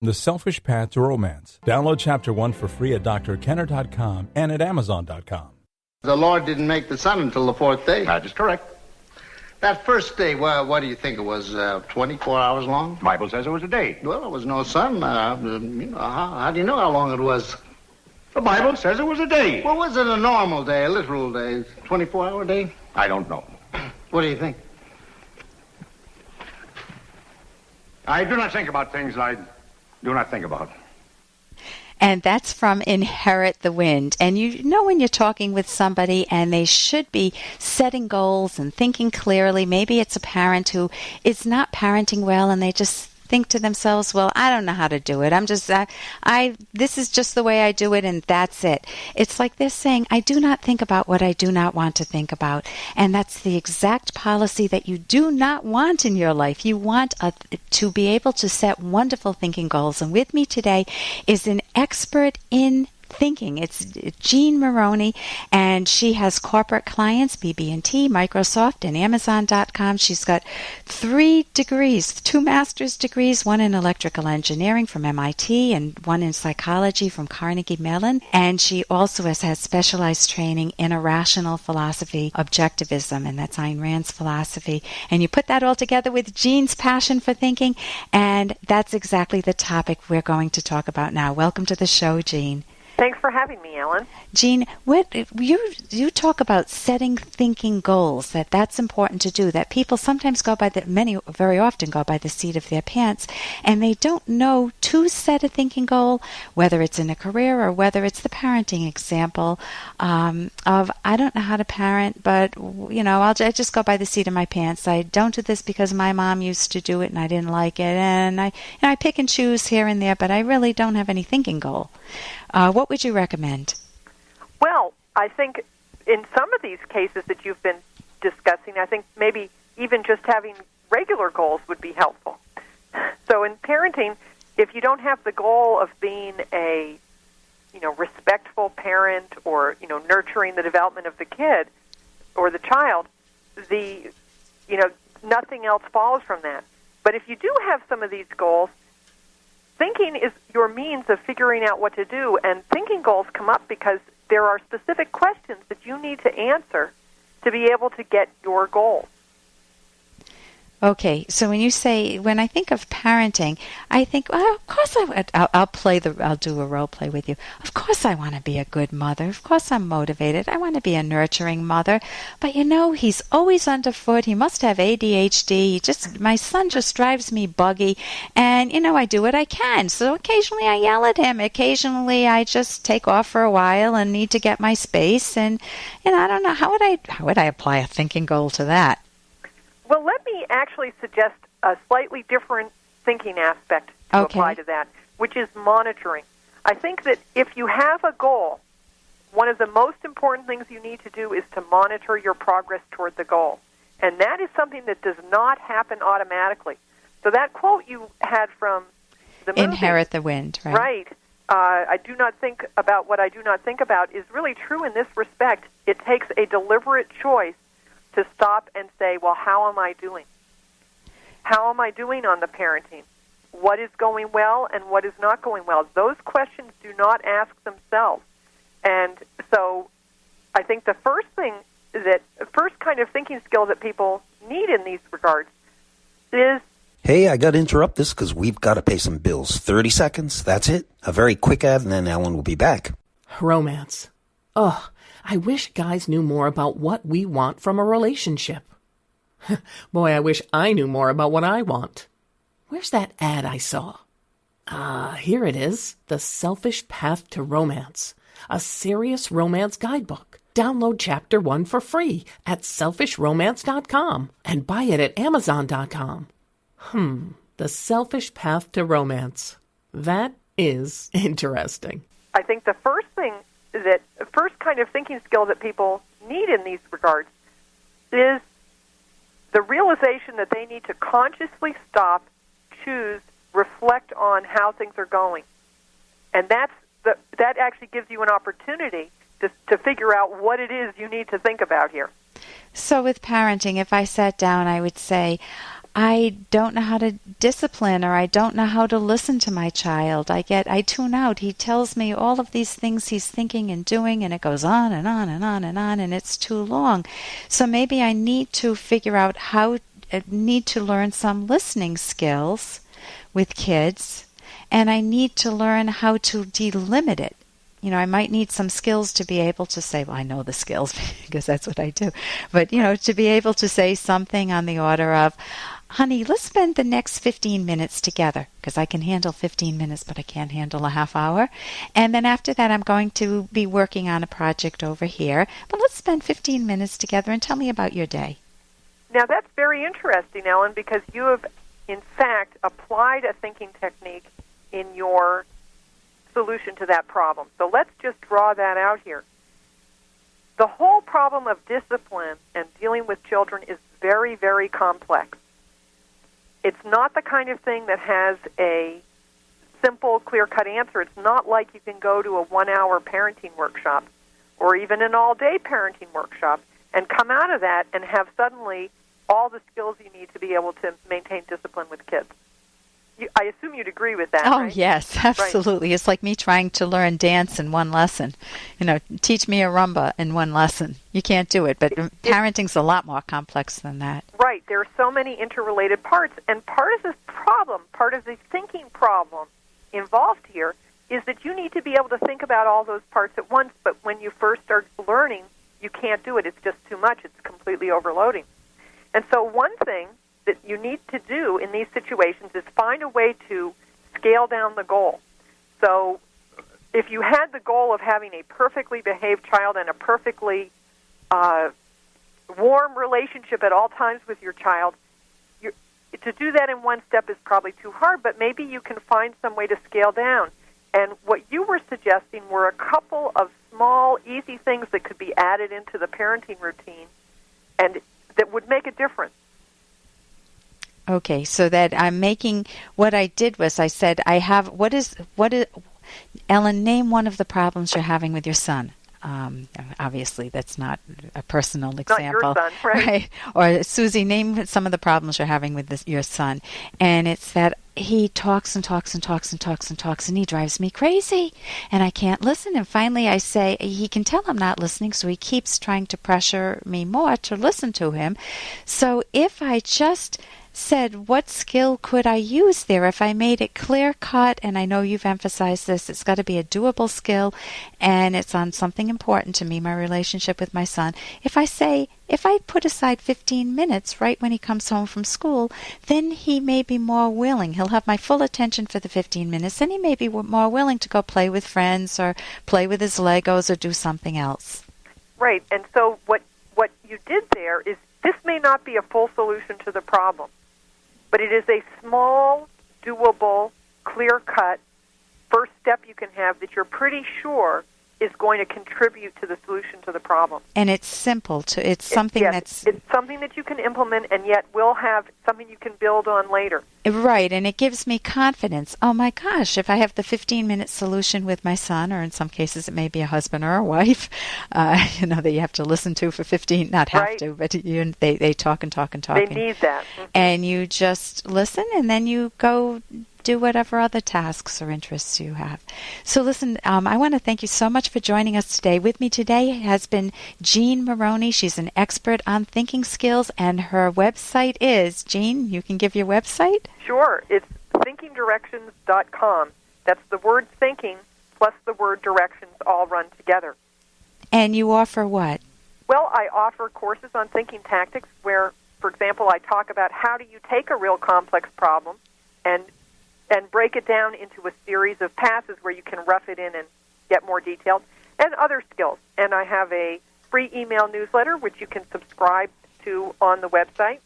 The Selfish Path to Romance. Download Chapter 1 for free at drkenner.com and at amazon.com. The Lord didn't make the sun until the fourth day. That is correct. That first day, well, what do you think it was, 24 hours long? The Bible says it was a day. Well, there was no sun. How do you know how long it was? The Bible says it was a day. Well, was it a normal day, a literal day, 24-hour day? I don't know. What do you think? I do not think about things I do not think about. And that's from Inherit the Wind. And you know when you're talking with somebody and they should be setting goals and thinking clearly, maybe it's a parent who is not parenting well and they just think to themselves, well, I don't know how to do it. This is just the way I do it and that's it. It's like they're saying, I do not think about what I do not want to think about. And that's the exact policy that you do not want in your life. You want to be able to set wonderful thinking goals. And with me today is an expert in thinking. It's Jean Moroney, and she has corporate clients, BB&T, Microsoft, and Amazon.com. She's got 3 degrees, 2 master's degrees, one in electrical engineering from MIT and one in psychology from Carnegie Mellon. And she also has had specialized training in irrational philosophy, objectivism, and that's Ayn Rand's philosophy. And you put that all together with Jean's passion for thinking, and that's exactly the topic we're going to talk about now. Welcome to the show, Jean. Thanks for having me, Ellen. Jean, you talk about setting thinking goals, that's important to do, that people sometimes very often go by the seat of their pants, and they don't know to set a thinking goal, whether it's in a career or whether it's the parenting example of, I don't know how to parent, but, I just go by the seat of my pants. I don't do this because my mom used to do it and I didn't like it, and I pick and choose here and there, but I really don't have any thinking goal. What would you recommend? Well, I think in some of these cases that you've been discussing, I think maybe even just having regular goals would be helpful. So in parenting, if you don't have the goal of being a, respectful parent or, nurturing the development of the kid or the child, nothing else follows from that. But if you do have some of these goals, thinking is your means of figuring out what to do, and thinking goals come up because there are specific questions that you need to answer to be able to get your goals. Okay, so when I think of parenting, I think, well, of course I'll do a role play with you. Of course I want to be a good mother. Of course I'm motivated. I want to be a nurturing mother. But he's always underfoot. He must have ADHD. My son just drives me buggy. And, I do what I can. So occasionally I yell at him. Occasionally I just take off for a while and need to get my space. And, I don't know, how would I apply a thinking goal to that? Well, let me actually suggest a slightly different thinking aspect to apply to that, which is monitoring. I think that if you have a goal, one of the most important things you need to do is to monitor your progress toward the goal. And that is something that does not happen automatically. So that quote you had from the movie, Inherit the Wind, right? Right. I do not think about what I do not think about is really true in this respect. It takes a deliberate choice to stop and say, well, how am I doing? How am I doing on the parenting? What is going well and what is not going well? Those questions do not ask themselves. And so I think the first kind of thinking skill that people need in these regards is... Hey, I got to interrupt this because we've got to pay some bills. 30 seconds, that's it. A very quick ad, and then Ellen will be back. Romance. Ugh. I wish guys knew more about what we want from a relationship. Boy, I wish I knew more about what I want. Where's that ad I saw? Here it is. The Selfish Path to Romance. A serious romance guidebook. Download Chapter 1 for free at selfishromance.com and buy it at amazon.com. The Selfish Path to Romance. That is interesting. I think the first kind of thinking skill that people need in these regards is the realization that they need to consciously stop, choose, reflect on how things are going. And that actually gives you an opportunity to figure out what it is you need to think about here. So with parenting, if I sat down, I would say, I don't know how to discipline, or I don't know how to listen to my child. I tune out. He tells me all of these things he's thinking and doing, and it goes on and on and on and on, and it's too long. So maybe I need to figure out I need to learn some listening skills with kids, and I need to learn how to delimit it. I might need some skills to be able to say, well, I know the skills because that's what I do. But, to be able to say something on the order of, honey, let's spend the next 15 minutes together, because I can handle 15 minutes, but I can't handle a half hour. And then after that, I'm going to be working on a project over here. But let's spend 15 minutes together and tell me about your day. Now, that's very interesting, Ellen, because you have, in fact, applied a thinking technique in your solution to that problem. So let's just draw that out here. The whole problem of discipline and dealing with children is very, very complex. It's not the kind of thing that has a simple, clear-cut answer. It's not like you can go to a 1-hour parenting workshop or even an all-day parenting workshop and come out of that and have suddenly all the skills you need to be able to maintain discipline with kids. I assume you'd agree with that, Oh, right? yes, absolutely. Right. It's like me trying to learn dance in one lesson. Teach me a rumba in one lesson. You can't do it, but parenting's a lot more complex than that. Right. There are so many interrelated parts, and part of this problem, part of the thinking problem involved here is that you need to be able to think about all those parts at once, but when you first start learning, you can't do it. It's just too much. It's completely overloading. And so one thing that you need to do in these situations is find a way to scale down the goal. So if you had the goal of having a perfectly behaved child and a perfectly warm relationship at all times with your child, to do that in one step is probably too hard, but maybe you can find some way to scale down. And what you were suggesting were a couple of small, easy things that could be added into the parenting routine and that would make a difference. Okay, so that I'm making, what I did was I said, what is, Ellen, name one of the problems you're having with your son. Obviously, that's not a personal example. Not your son, right? Or Susie, name some of the problems you're having with your son. And it's that he talks and talks and talks and talks and talks, and he drives me crazy, and I can't listen. And finally I say, he can tell I'm not listening, so he keeps trying to pressure me more to listen to him. So if I just said, what skill could I use there? If I made it clear-cut, and I know you've emphasized this, it's got to be a doable skill, and it's on something important to me, my relationship with my son. If I put aside 15 minutes right when he comes home from school, then he may be more willing. He'll have my full attention for the 15 minutes, and he may be more willing to go play with friends or play with his Legos or do something else. Right, and so what you did there is, this may not be a full solution to the problem, but it is a small, doable, clear-cut first step you can have that you're pretty sure is going to contribute to the solution to the problem. And it's simple. It's something It's something that you can implement and yet will have something you can build on later. Right, and it gives me confidence. Oh my gosh, if I have the 15-minute solution with my son, or in some cases it may be a husband or a wife, that you have to listen to for 15, not have to, but they talk and talk and talk. They need that. Mm-hmm. And you just listen, and then you go do whatever other tasks or interests you have. So listen, I want to thank you so much for joining us today. With me today has been Jean Moroney. She's an expert on thinking skills, and her website is, Jean, you can give your website? Sure. It's thinkingdirections.com. That's the word thinking plus the word directions all run together. And you offer what? Well, I offer courses on thinking tactics where, for example, I talk about how do you take a real complex problem and break it down into a series of passes where you can rough it in and get more detailed, and other skills. And I have a free email newsletter, which you can subscribe to on the website,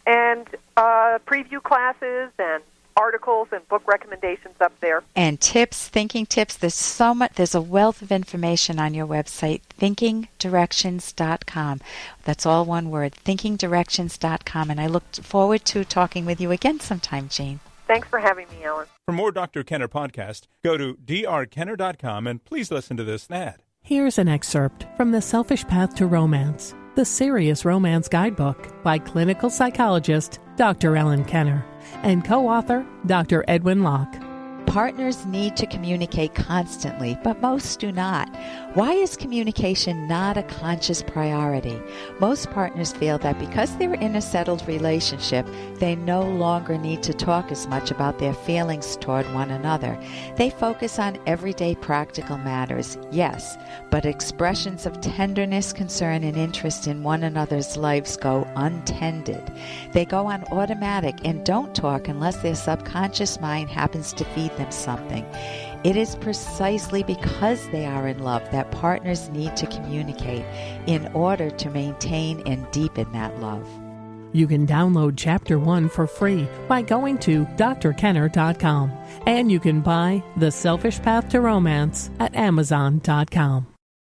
and preview classes and articles and book recommendations up there. And tips, thinking tips. There's so much. There's a wealth of information on your website, thinkingdirections.com. That's all one word, thinkingdirections.com. And I look forward to talking with you again sometime, Jean. Thanks for having me, Ellen. For more Dr. Kenner podcast, go to drkenner.com and please listen to this ad. Here's an excerpt from The Selfish Path to Romance. The Serious Romance Guidebook by clinical psychologist Dr. Ellen Kenner and co-author Dr. Edwin Locke. Partners need to communicate constantly, but most do not. Why is communication not a conscious priority? Most partners feel that because they're in a settled relationship, they no longer need to talk as much about their feelings toward one another. They focus on everyday practical matters, yes, but expressions of tenderness, concern, and interest in one another's lives go untended. They go on automatic and don't talk unless their subconscious mind happens to feed them something. It is precisely because they are in love that partners need to communicate in order to maintain and deepen that love. You can download Chapter 1 for free by going to drkenner.com, and you can buy The Selfish Path to Romance at amazon.com.